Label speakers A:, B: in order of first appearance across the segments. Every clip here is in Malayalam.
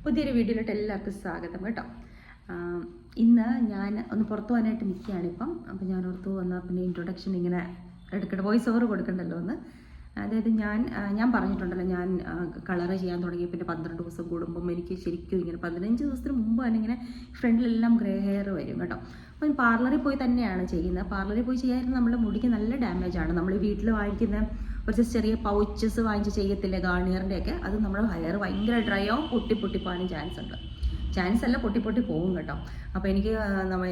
A: പുതിയൊരു വീഡിയോയിലോട്ട് എല്ലാവർക്കും സ്വാഗതം കേട്ടോ. ഇന്ന് ഞാൻ ഒന്ന് പുറത്തു പോകാനായിട്ട് നിൽക്കുകയാണിപ്പം. അപ്പോൾ ഞാൻ ഓർത്തു വന്നാൽ പിന്നെ ഇൻട്രൊഡക്ഷൻ ഇങ്ങനെ എടുക്കട്ടെ, വോയിസ് ഓവർ കൊടുക്കണ്ടല്ലോ എന്ന്. അതായത് ഞാൻ പറഞ്ഞിട്ടുണ്ടല്ലോ, ഞാൻ കളറ് ചെയ്യാൻ തുടങ്ങി പിന്നെ 12 ദിവസം കൂടുമ്പം എനിക്ക് ശരിക്കും ഇങ്ങനെ 15 ദിവസത്തിന് മുമ്പ് തന്നെ ഇങ്ങനെ ഫ്രണ്ടിലെല്ലാം ഗ്രേ ഹെയർ വരും കേട്ടോ. അപ്പം പാർലറിൽ പോയി തന്നെയാണ് ചെയ്യുന്നത്. പാർലറിൽ പോയി ചെയ്യാതിരുന്ന നമ്മുടെ മുടിക്ക് നല്ല ഡാമേജാണ്. നമ്മൾ വീട്ടിൽ വാങ്ങിക്കുന്ന കുറച്ച് ചെറിയ പൗച്ചസ് വാങ്ങിച്ച് ചെയ്യത്തില്ലേ ഗാർണിയറിൻ്റെയൊക്കെ, അത് നമ്മുടെ ഹെയർ ഭയങ്കര ഡ്രൈ ആവും, പൊട്ടിപ്പോകാനും ചാൻസ് അല്ല പൊട്ടി പോകും കേട്ടോ. അപ്പോൾ എനിക്ക്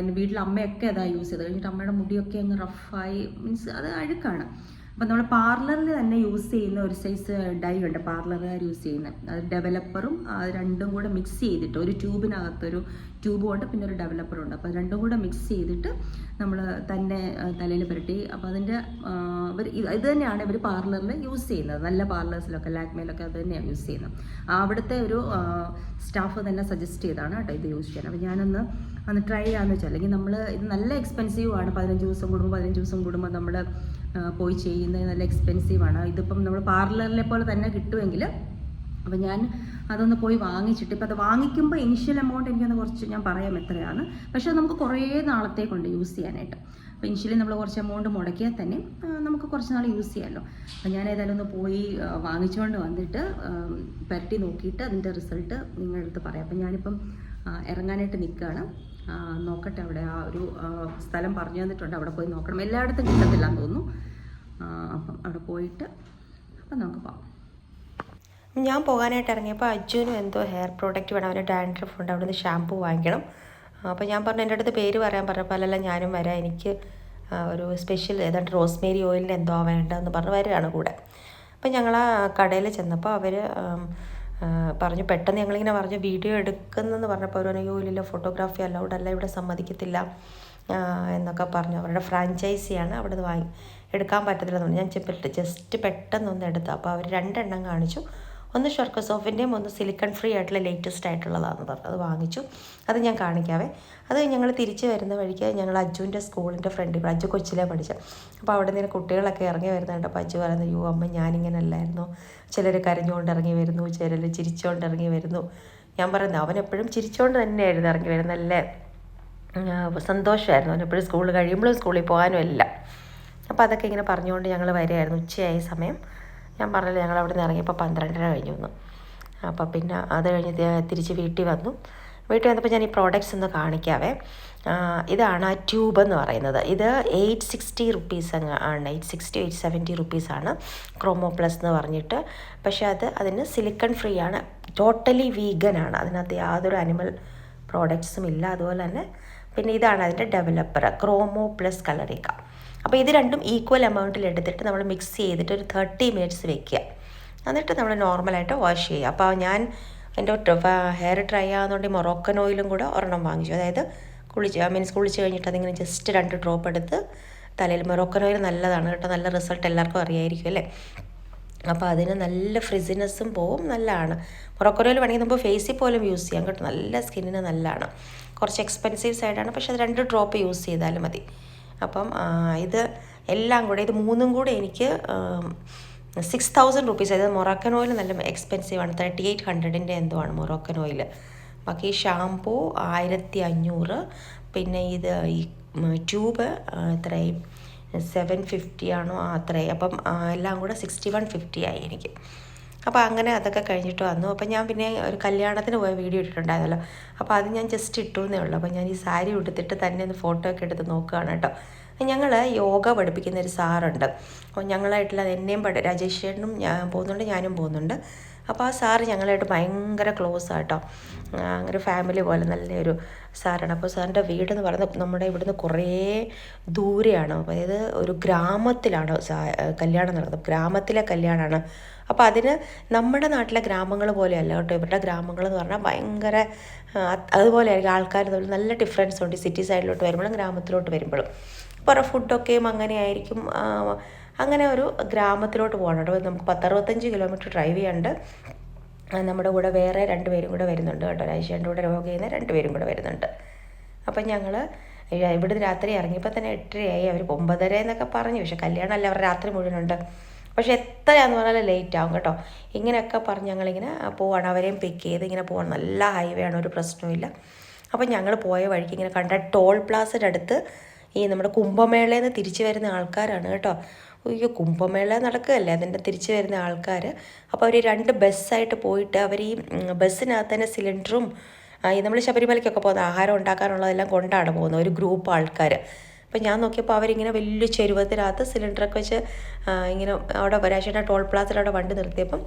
A: എൻ്റെ വീട്ടിൽ അമ്മയൊക്കെ അതാ യൂസ് ചെയ്ത് കഴിഞ്ഞിട്ട് അമ്മയുടെ മുടിയൊക്കെ അങ്ങ് റഫായി, മീൻസ് അത് അഴുക്കാണ്. അപ്പം നമ്മൾ പാർലറിൽ തന്നെ യൂസ് ചെയ്യുന്ന ഒരു സൈസ് ഡൈ ഉണ്ട്, പാർലറുകാർ യൂസ് ചെയ്യുന്നത്. അത് ഡെവലപ്പറും രണ്ടും കൂടെ മിക്സ് ചെയ്തിട്ട്, ഒരു ട്യൂബിനകത്തൊരു ട്യൂബും ഉണ്ട്, പിന്നെ ഒരു ഡെവലപ്പറും ഉണ്ട്. അപ്പോൾ രണ്ടും കൂടെ മിക്സ് ചെയ്തിട്ട് നമ്മൾ തന്നെ തലയിൽ പുരട്ടി. അപ്പോൾ അതിൻ്റെ ഇത് തന്നെയാണ് ഇവർ പാർലറിൽ യൂസ് ചെയ്യുന്നത്. നല്ല പാർലേഴ്സിലൊക്കെ ലാക്മേലൊക്കെ അത് തന്നെയാണ് യൂസ് ചെയ്യുന്നത്. അവിടുത്തെ ഒരു സ്റ്റാഫ് തന്നെ സജസ്റ്റ് ചെയ്താണ് കേട്ടോ ഇത് യൂസ് ചെയ്യാൻ. അപ്പോൾ ഞാനൊന്ന് ട്രൈ ചെയ്യാമെന്ന് വെച്ചാൽ, അല്ലെങ്കിൽ നമ്മൾ ഇത് നല്ല എക്സ്പെൻസീവ് ആണ്. 15 ദിവസം കൂടുമ്പോൾ നമ്മൾ പോയി ചെയ്യുന്നത് നല്ല എക്സ്പെൻസീവാണ്. ഇതിപ്പം നമ്മൾ പാർലറിലെ പോലെ തന്നെ കിട്ടുമെങ്കിൽ, അപ്പോൾ ഞാൻ അതൊന്ന് പോയി വാങ്ങിച്ചിട്ട്, ഇപ്പോൾ അത് വാങ്ങിക്കുമ്പോൾ ഇനിഷ്യൽ എമൗണ്ട് എനിക്കൊന്ന് കുറച്ച് ഞാൻ പറയാം എത്രയാണ്, പക്ഷേ നമുക്ക് കുറേ നാളത്തേക്കുണ്ട് യൂസ് ചെയ്യാനായിട്ട്. അപ്പോൾ ഇനിഷ്യലി നമ്മൾ കുറച്ച് എമൗണ്ട് മുടക്കിയാൽ തന്നെ നമുക്ക് കുറച്ച് നാൾ യൂസ് ചെയ്യാമല്ലോ. അപ്പോൾ ഞാൻ ഏതായാലും ഒന്ന് പോയി വാങ്ങിച്ചുകൊണ്ട് വന്നിട്ട് പരട്ടി നോക്കിയിട്ട് അതിൻ്റെ റിസൾട്ട് നിങ്ങളുടെ അടുത്ത് പറയാം. അപ്പോൾ ഞാനിപ്പം ഇറങ്ങാനായിട്ട് നിൽക്കുകയാണ്. നോക്കട്ടെ, അവിടെ ആ ഒരു സ്ഥലം പറഞ്ഞു തന്നിട്ടുണ്ട്, അവിടെ പോയി നോക്കണം. എല്ലായിടത്തും കിട്ടത്തില്ല എന്ന് തോന്നുന്നു. അപ്പം അവിടെ പോയിട്ട് അപ്പം നമുക്ക് പോകാം.
B: ഞാൻ പോകാനായിട്ട് ഇറങ്ങിയപ്പോൾ അജുവിനും എന്തോ ഹെയർ പ്രോഡക്റ്റ് വേണം, അവന് ഡാൻഡ്രഫ് ഉണ്ട്, അവിടെ നിന്ന് ഷാമ്പൂ വാങ്ങിക്കണം. അപ്പോൾ ഞാൻ പറഞ്ഞു, എൻ്റെ അടുത്ത് പേര് പറയാൻ പറഞ്ഞപ്പോൾ അല്ലല്ല ഞാനും വരാം, എനിക്ക് ഒരു സ്പെഷ്യൽ ഏതാണ്ട് റോസ്മേരി ഓയിലിൻ്റെ എന്തോ വേണ്ടതെന്ന് പറഞ്ഞ് വരികയാണ് കൂടെ. അപ്പം ഞങ്ങൾ ആ കടയിൽ ചെന്നപ്പോൾ അവർ പറഞ്ഞു, പെട്ടെന്ന് ഞങ്ങളിങ്ങനെ പറഞ്ഞു വീഡിയോ എടുക്കുന്നെന്ന് പറഞ്ഞപ്പോൾ അവർ ഓയിലില്ല, ഫോട്ടോഗ്രാഫി അലൗഡ് അല്ല, ഇവിടെ സമ്മതിക്കത്തില്ല എന്നൊക്കെ പറഞ്ഞു. അവരുടെ ഫ്രാഞ്ചൈസിയാണ്, അവിടെ നിന്ന് എടുക്കാൻ പറ്റത്തില്ലെന്ന് പറഞ്ഞു. ഞാൻ ജസ്റ്റ് പെട്ടെന്നൊന്ന് എടുത്തു. അപ്പോൾ അവർ 2 എണ്ണം കാണിച്ചു. ഒന്ന് ഷർക്കസോഫിൻ്റെയും ഒന്ന് സിലിക്കൺ ഫ്രീ ആയിട്ടുള്ള ലേറ്റസ്റ്റ് ആയിട്ടുള്ളതാണെന്ന് പറഞ്ഞു. അത് വാങ്ങിച്ചു. അത് ഞാൻ കാണിക്കാവേ. അത് ഞങ്ങൾ തിരിച്ച് വരുന്ന വഴിക്ക് ഞങ്ങൾ അജുവിൻ്റെ സ്കൂളിൻ്റെ ഫ്രണ്ടിൽ, അജു കൊച്ചിലെ പഠിച്ചത്. അപ്പോൾ അവിടെ നിന്ന് കുട്ടികളൊക്കെ ഇറങ്ങി വരുന്നുണ്ട്. അപ്പോൾ അജു പറയുന്നത്, യോ അമ്മ ഞാനിങ്ങനെ അല്ലായിരുന്നു, ചിലർ കരഞ്ഞുകൊണ്ട് ഇറങ്ങി വരുന്നു, ചിലർ ചിരിച്ചുകൊണ്ട് ഇറങ്ങി വരുന്നു. ഞാൻ പറയുന്നത് അവൻ എപ്പോഴും ചിരിച്ചുകൊണ്ട് തന്നെയായിരുന്നു ഇറങ്ങി വരുന്നത്, നല്ല സന്തോഷമായിരുന്നു അവനെപ്പോഴും, സ്കൂൾ കഴിയുമ്പോഴും സ്കൂളിൽ പോകാനും എല്ലാം. അപ്പോൾ അതൊക്കെ ഇങ്ങനെ പറഞ്ഞുകൊണ്ട് ഞങ്ങൾ വരികയായിരുന്നു. ഉച്ചയായ സമയം ഞാൻ പറഞ്ഞില്ല, ഞങ്ങൾ അവിടെ നിന്ന് ഇറങ്ങിയപ്പോൾ 12:30 കഴിഞ്ഞു വന്നു. അപ്പോൾ പിന്നെ അത് കഴിഞ്ഞ് തിരിച്ച് വീട്ടിൽ വന്നപ്പോൾ ഞാൻ ഈ പ്രോഡക്റ്റ്സ് ഒന്ന് കാണിക്കാവേ. ഇതാണ് ആ ട്യൂബ് എന്ന് പറയുന്നത്. ഇത് 860 റുപ്പീസ് ആണ്, 860 870 റുപ്പീസാണ് ക്രോമോ പ്ലസ് എന്ന് പറഞ്ഞിട്ട്. പക്ഷേ അതിന് സിലിക്കൺ ഫ്രീ ആണ്, ടോട്ടലി വീഗനാണ്, അതിനകത്ത് യാതൊരു അനിമൽ പ്രോഡക്ട്സും ഇല്ല. അതുപോലെ തന്നെ പിന്നെ ഇതാണ് അതിൻ്റെ ഡെവലപ്പർ, ക്രോമോ പ്ലസ് കളറിക്ക. അപ്പോൾ ഇത് രണ്ടും ഈക്വൽ എമൗണ്ടിൽ എടുത്തിട്ട് നമ്മൾ മിക്സ് ചെയ്തിട്ട് ഒരു 30 മിനിറ്റ്സ് വെക്കുക. എന്നിട്ട് നമ്മൾ നോർമലായിട്ട് വാഷ് ചെയ്യുക. അപ്പോൾ ഞാൻ എൻ്റെ ഹെയർ ഡ്രൈ ആകുന്നതുകൊണ്ട് മൊറോക്കൻ ഓയിലും കൂടെ ഒരെണ്ണം വാങ്ങിച്ചു. അതായത് കുളിച്ച് കഴിഞ്ഞിട്ട് അതിങ്ങനെ ജസ്റ്റ് 2 ഡ്രോപ്പ് എടുത്ത് തലയിൽ. മൊറോക്കൻ ഓയിൽ നല്ലതാണ് കേട്ടോ, നല്ല റിസൾട്ട് എല്ലാവർക്കും അറിയായിരിക്കും അല്ലേ. അപ്പോൾ അതിന് നല്ല ഫ്രിസിനെസ്സും പോവും, നല്ലതാണ്. മൊറോക്കൻ ഓയിൽ വേണമെങ്കിൽ നമുക്ക് ഫേസിൽ പോലും യൂസ് ചെയ്യാം കേട്ടോ, നല്ല സ്കിന്നിന് നല്ലതാണ്. കുറച്ച് എക്സ്പെൻസീവ് സൈഡാണ്, പക്ഷേ അത് 2 ഡ്രോപ്പ് യൂസ് ചെയ്താലും മതി. അപ്പം ഇത് എല്ലാം കൂടെ, ഇത് 3ഉം കൂടെ എനിക്ക് 6000 റുപ്പീസ്. അതായത് മൊറോക്കൻ ഓയിൽ നല്ല എക്സ്പെൻസീവാണ്, 3800 എന്തോ ആണ് മൊറോക്കൻ ഓയിൽ. ബാക്കി ഷാംപൂ 1500, പിന്നെ ഇത് ഈ ട്യൂബ് എത്രയും 750 ആണോ അത്രയും. അപ്പം എല്ലാം കൂടെ 6150 ആയി എനിക്ക്. അപ്പോൾ അങ്ങനെ അതൊക്കെ കഴിഞ്ഞിട്ട് വന്നു. അപ്പം ഞാൻ പിന്നെ ഒരു കല്യാണത്തിന് പോയ വീഡിയോ ഇട്ടിട്ടുണ്ടായിരുന്നല്ലോ, അപ്പോൾ അത് ഞാൻ ജസ്റ്റ് ഇട്ടു എന്നേ ഉള്ളൂ. അപ്പോൾ ഞാൻ ഈ സാരി ഉടുത്തിട്ട് തന്നെ ഒന്ന് ഫോട്ടോ ഒക്കെ എടുത്ത് നോക്കുകയാണ് കേട്ടോ. ഞങ്ങൾ യോഗ പഠിപ്പിക്കുന്ന ഒരു സാറുണ്ട്. അപ്പോൾ ഞങ്ങളായിട്ടുള്ള എന്നെയും രാജേഷ് ചേട്ടനും പോകുന്നുണ്ട്, ഞാനും പോകുന്നുണ്ട്. അപ്പോൾ ആ സാറ് ഞങ്ങളായിട്ട് ഭയങ്കര ക്ലോസ് ആട്ടോ, അങ്ങനെ ഫാമിലി പോലെ നല്ലൊരു സാറാണ്. അപ്പോൾ സാറിൻ്റെ വീടെന്ന് പറയുന്നത് നമ്മുടെ ഇവിടുന്ന് കുറേ ദൂരെയാണ്. അതായത് ഒരു ഗ്രാമത്തിലാണ് കല്യാണം നടന്നത്, ഗ്രാമത്തിലെ കല്യാണമാണ്. അപ്പോൾ അതിന് നമ്മുടെ നാട്ടിലെ ഗ്രാമങ്ങൾ പോലെയല്ല കേട്ടോ, ഇവരുടെ ഗ്രാമങ്ങൾ എന്ന് പറഞ്ഞാൽ ഭയങ്കര അതുപോലെ ആയിരിക്കും. ആൾക്കാർ തമ്മിൽ നല്ല ഡിഫറൻസ് ഉണ്ട്, സിറ്റി സൈഡിലോട്ട് വരുമ്പോഴും ഗ്രാമത്തിലോട്ട് വരുമ്പോഴും. അപ്പോൾ ഫുഡൊക്കെയും അങ്ങനെ ആയിരിക്കും. അങ്ങനെ ഒരു ഗ്രാമത്തിലോട്ട് പോകണം കേട്ടോ. നമുക്ക് 10-65 കിലോമീറ്റർ ഡ്രൈവ് ചെയ്യാണ്ട്. നമ്മുടെ കൂടെ വേറെ 2 പേരും കൂടെ വരുന്നുണ്ട് കേട്ടോ, രാജേഷിൻ്റെ കൂടെ യോഗ ചെയ്യുന്ന 2 പേരും കൂടെ വരുന്നുണ്ട്. അപ്പം ഞങ്ങൾ ഇവിടുന്ന് രാത്രി ഇറങ്ങിയപ്പോൾ തന്നെ 8:30 ആയി. അവർ 9:30 എന്നൊക്കെ പറഞ്ഞു, പക്ഷേ കല്യാണമല്ല, അവർ രാത്രി മുഴുവനുണ്ട്. പക്ഷേ എത്രയാണെന്ന് പറഞ്ഞാൽ ലേറ്റ് ആവും കേട്ടോ. ഇങ്ങനെയൊക്കെ പറഞ്ഞ് ഞങ്ങളിങ്ങനെ പോവാണ്, അവരെയും പിക്ക് ചെയ്ത് ഇങ്ങനെ പോവാണ്. നല്ല ഹൈവേ ആണ്, ഒരു പ്രശ്നവുമില്ല. അപ്പം ഞങ്ങൾ പോയ വഴിക്ക് ഇങ്ങനെ കണ്ട ടോൾ പ്ലാസയുടെ അടുത്ത് ഈ നമ്മുടെ കുംഭമേളയിൽ നിന്ന് തിരിച്ചു വരുന്ന ആൾക്കാരാണ് കേട്ടോ. അയ്യോ, കുംഭമേള നടക്കുകയല്ലേ, അതിൻ്റെ തിരിച്ചു വരുന്ന ആൾക്കാർ. അപ്പോൾ അവർ 2 ബസ്സായിട്ട് പോയിട്ട് അവർ ഈ ബസ്സിനകത്ത് തന്നെ സിലിണ്ടറും ഈ നമ്മൾ ശബരിമലയ്ക്കൊക്കെ പോകുന്ന ആഹാരം ഉണ്ടാക്കാനുള്ളതെല്ലാം കൊണ്ടാണ് പോകുന്നത്, ഒരു ഗ്രൂപ്പ് ആൾക്കാർ. അപ്പം ഞാൻ നോക്കിയപ്പോൾ അവരിങ്ങനെ വലിയ ചെരുവത്തിനകത്ത് സിലിണ്ടറൊക്കെ വെച്ച് ഇങ്ങനെ അവിടെ വരാശയുടെ ടോൾ പ്ലാസയുടെ അവിടെ വണ്ടി നിർത്തിയപ്പം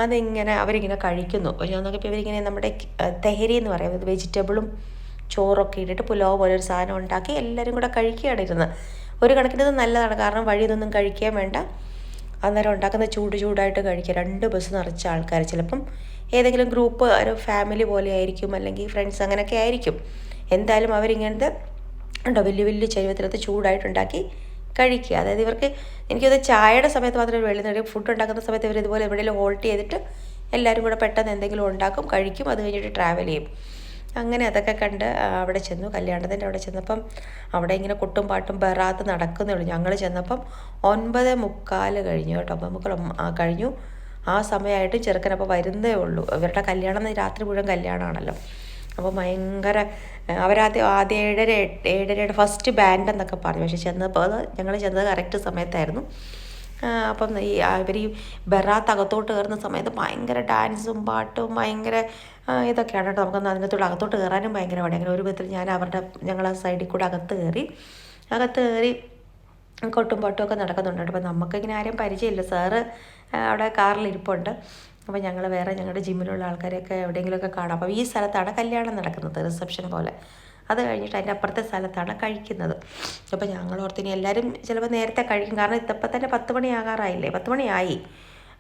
B: അതിങ്ങനെ അവരിങ്ങനെ കഴിക്കുന്നു. അപ്പോൾ ഞാൻ നോക്കിയപ്പോൾ ഇവരിങ്ങനെ നമ്മുടെ തെഹരി എന്ന് പറയുന്നത് വെജിറ്റബിളും ചോറൊക്കെ ഇട്ടിട്ട് പുലാവ് പോലെ ഒരു സാധനം ഉണ്ടാക്കി എല്ലാവരും കൂടെ കഴിക്കുകയാണ് ഇരുന്നത്. ഒരു കണക്കിന് ഇത് നല്ലതാണ്, കാരണം വഴിയൊന്നും കഴിക്കാൻ വേണ്ട, അന്നേരം ഉണ്ടാക്കുന്ന ചൂടായിട്ട് കഴിക്കുക. 2 ബസ് നിറച്ച ആൾക്കാർ, ചിലപ്പം ഏതെങ്കിലും ഗ്രൂപ്പ് ഒരു ഫാമിലി പോലെ ആയിരിക്കും, അല്ലെങ്കിൽ ഫ്രണ്ട്സ് അങ്ങനെയൊക്കെ ആയിരിക്കും. എന്തായാലും അവരിങ്ങനത്തെ ഉണ്ടോ വലിയ വലിയ ചരുവത്തിനകത്ത് ചൂടായിട്ടുണ്ടാക്കി കഴിക്കുക. അതായത് ഇവർക്ക് എനിക്കത് ചായയുടെ സമയത്ത് മാത്രമേ വെള്ളം നേടി, ഫുഡ് ഉണ്ടാക്കുന്ന സമയത്ത് ഇവർ ഇതുപോലെ എവിടെയെങ്കിലും ഹോൾട്ട് ചെയ്തിട്ട് എല്ലാവരും കൂടെ പെട്ടെന്ന് എന്തെങ്കിലും ഉണ്ടാക്കും, കഴിക്കും, അത് കഴിഞ്ഞിട്ട് ട്രാവൽ ചെയ്യും. അങ്ങനെ അതൊക്കെ കണ്ട് അവിടെ ചെന്നു. കല്യാണത്തിൻ്റെ അവിടെ ചെന്നപ്പം അവിടെ ഇങ്ങനെ കൊട്ടും പാട്ടും ബറാത്ത് നടക്കുന്നേ ഉള്ളൂ. ഞങ്ങൾ ചെന്നപ്പം 9:45 കഴിഞ്ഞു കേട്ടോ. 9:45 കഴിഞ്ഞു. ആ സമയമായിട്ട് ചെറുക്കനപ്പോൾ വരുന്നേ ഉള്ളൂ. ഇവരുടെ കല്യാണം രാത്രി മുഴുവൻ കല്യാണമാണല്ലോ. അപ്പോൾ ഭയങ്കര ആദ്യം 7:30 ഫസ്റ്റ് ബാൻഡ് എന്നൊക്കെ പറഞ്ഞു. പക്ഷെ ചെന്നപ്പോൾ ഞങ്ങൾ ചെന്നത് കറക്റ്റ് സമയത്തായിരുന്നു. അപ്പം ഇവർ ഈ ബറാത്ത് അകത്തോട്ട് കയറുന്ന സമയത്ത് ഭയങ്കര ഡാൻസും പാട്ടും ഭയങ്കര ഇതൊക്കെയാണ് കേട്ടോ. നമുക്കൊന്ന് അതിനകത്തോട്ട് അകത്തോട്ട് കയറാനും ഭയങ്കര പണി. അങ്ങനെ ഒരു വിധത്തിൽ ഞങ്ങളെ സൈഡിൽ കൂടെ അകത്ത് കയറി കൊട്ടും പാട്ടും ഒക്കെ നടക്കുന്നുണ്ട്. അപ്പം നമുക്കിങ്ങനെ ആരെയും പരിചയമില്ല. സാറ് അവിടെ കാറിൽ ഇരിപ്പുണ്ട്. അപ്പോൾ ഞങ്ങൾ വേറെ ഞങ്ങളുടെ ജിമ്മിലുള്ള ആൾക്കാരെയൊക്കെ എവിടെയെങ്കിലുമൊക്കെ കാണാം. അപ്പോൾ ഈ സ്ഥലത്താണ് കല്യാണം നടക്കുന്നത്, റിസപ്ഷൻ പോലെ. അത് കഴിഞ്ഞിട്ട് അതിൻ്റെ അപ്പുറത്തെ സ്ഥലത്താണ് കഴിക്കുന്നത്. അപ്പോൾ ഞങ്ങൾ ഓർത്തിന് എല്ലാവരും ചിലപ്പോൾ നേരത്തെ കഴിക്കും, കാരണം ഇതപ്പം തന്നെ 10 മണി ആകാറായില്ലേ. 10 മണിയായി,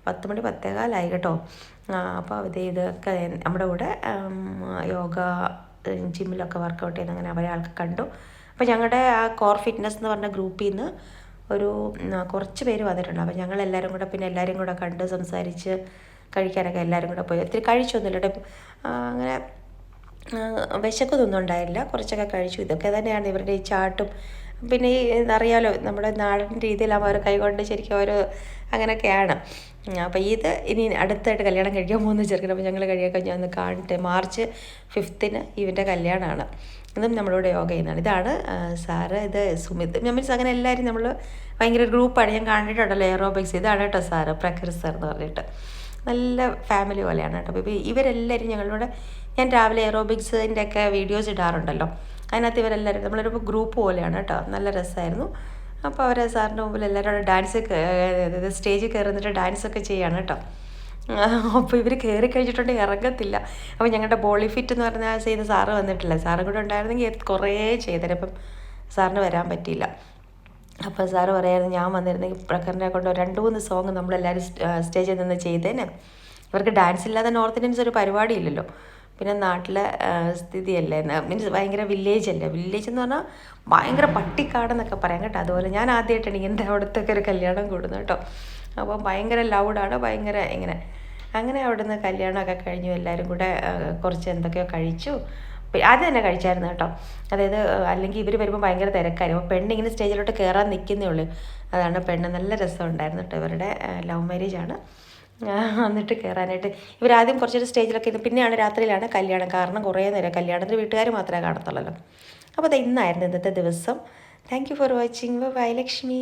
B: 10 മണി 10:15 കേട്ടോ. അപ്പോൾ ഇതൊക്കെ നമ്മുടെ കൂടെ യോഗ ജിമ്മിലൊക്കെ വർക്കൗട്ട് ചെയ്യുന്ന അങ്ങനെ അവരെ ആൾക്ക് കണ്ടു. അപ്പോൾ ഞങ്ങളുടെ ആ കോർ ഫിറ്റ്നസ് എന്ന് പറഞ്ഞ ഗ്രൂപ്പിൽ നിന്ന് ഒരു കുറച്ച് പേര് വന്നിട്ടുണ്ട്. അപ്പോൾ ഞങ്ങളെല്ലാവരും കൂടെ പിന്നെ എല്ലാവരും കൂടെ കണ്ട് സംസാരിച്ച് കഴിക്കാനൊക്കെ എല്ലാവരും കൂടെ പോയി. ഒത്തിരി കഴിച്ചൊന്നുമില്ല, അങ്ങനെ വിശക്കൊന്നും ഉണ്ടായില്ല, കുറച്ചൊക്കെ കഴിച്ചു. ഇതൊക്കെ തന്നെയാണ് ഇവരുടെ ഈ ചാട്ടും. പിന്നെ ഈ അറിയാലോ നമ്മുടെ നാടൻ രീതിയിലാകുമ്പോൾ അവർ കൈകൊണ്ട് ശരിക്കും ഓരോ അങ്ങനെയൊക്കെയാണ്. അപ്പോൾ ഇനി അടുത്തായിട്ട് കല്യാണം കഴിക്കാൻ പോകുന്ന ചെറുക്കൻ. അപ്പോൾ ഞങ്ങൾ കഴിയൊക്കെ ഞാൻ ഒന്ന് കാണട്ടെ. March 5th ഇവൻ്റെ കല്യാണമാണ്. ഇതും നമ്മളോട് യോഗ ചെയ്യുന്നതാണ്. ഇതാണ് സാറ്, ഇത് സുമിത്. മീൻസ് അങ്ങനെ എല്ലാവരും നമ്മൾ ഭയങ്കര ഗ്രൂപ്പാണ്. ഞാൻ കണ്ടിട്ടുണ്ടല്ലോ എയറോബിക്സ്. ഇതാണ് കേട്ടോ സാറ്, പ്രഖർ സാർ എന്ന് പറഞ്ഞിട്ട്. നല്ല ഫാമിലി പോലെയാണ് കേട്ടോ. അപ്പോൾ ഇവരെല്ലാവരും ഞങ്ങളോട്, ഞാൻ രാവിലെ എയറോബിക്സിൻ്റെ ഒക്കെ വീഡിയോസ് ഇടാറുണ്ടല്ലോ, അതിനകത്ത് ഇവരെല്ലാവരും നമ്മളൊരു ഗ്രൂപ്പ് പോലെയാണ് കേട്ടോ. നല്ല രസമായിരുന്നു. അപ്പോൾ അവർ സാറിൻ്റെ മുമ്പിൽ എല്ലാവരും ഡാൻസ്, അതായത് സ്റ്റേജിൽ കയറുന്നിട്ട് ഡാൻസൊക്കെ ചെയ്യാണ് കേട്ടോ. അപ്പോൾ ഇവർ കയറി കഴിഞ്ഞിട്ടുണ്ടെങ്കിൽ ഇറങ്ങത്തില്ല. അപ്പോൾ ഞങ്ങളുടെ ബോളി ഫിറ്റ് എന്ന് പറഞ്ഞാൽ ചെയ്ത സാറ് വന്നിട്ടില്ല. സാറും കൂടെ ഉണ്ടായിരുന്നെങ്കിൽ കുറേ ചെയ്തേരം. അപ്പം സാറിന് വരാൻ പറ്റിയില്ല. അപ്പോൾ സാറ് പറയായിരുന്നു ഞാൻ വന്നിരുന്നെങ്കിൽ പ്രഖറിനെ കൊണ്ട് 2-3 സോങ് നമ്മളെല്ലാവരും സ്റ്റേജിൽ നിന്ന് ചെയ്തേനെ. ഇവർക്ക് ഡാൻസ് ഇല്ലാതെ നോർത്ത് ഇന്ത്യൻസ് ഒരു പരിപാടി ഇല്ലല്ലോ. പിന്നെ നാട്ടിലെ സ്ഥിതിയല്ലേ, മീൻസ് ഭയങ്കര വില്ലേജ് അല്ലേ. വില്ലേജ് എന്ന് പറഞ്ഞാൽ ഭയങ്കര പട്ടിക്കാടെന്നൊക്കെ പറയാം കേട്ടോ. അതുപോലെ ഞാൻ ആദ്യമായിട്ടാണ് എൻ്റെ അവിടുത്തെ ഒരു കല്യാണം കൂടുന്നത് കേട്ടോ. അപ്പോൾ ഭയങ്കര ലൗഡാണ്, ഭയങ്കര ഇങ്ങനെ. അങ്ങനെ അവിടുന്ന് കല്യാണമൊക്കെ കഴിഞ്ഞു. എല്ലാവരും കൂടെ കുറച്ച് എന്തൊക്കെയോ കഴിച്ചു. ആദ്യം തന്നെ കഴിച്ചായിരുന്നു കേട്ടോ. അതായത് അല്ലെങ്കിൽ ഇവർ വരുമ്പോൾ ഭയങ്കര തിരക്കായിരുന്നു. അപ്പോൾ പെണ്ണിങ്ങനെ സ്റ്റേജിലോട്ട് കയറാൻ നിൽക്കുന്നേ ഉള്ളൂ. അതാണ് പെണ്ണ്. നല്ല രസമുണ്ടായിരുന്നു കേട്ടോ. ഇവരുടെ ലവ് മാരേജ് ആണ്. എന്നിട്ട് കയറാനായിട്ട് ഇവരാദ്യം കുറച്ചൊരു സ്റ്റേജിലൊക്കെ ഇരുന്ന്, പിന്നെയാണ് രാത്രിയിലാണ് കല്യാണം. കാരണം കുറേ നേരം കല്യാണത്തിന് വീട്ടുകാർ മാത്രമേ കാണത്തുള്ളല്ലോ. അപ്പോൾ അത് ഇന്നായിരുന്നു ഇന്നത്തെ ദിവസം. Thank you for watching. Bye Lakshmi.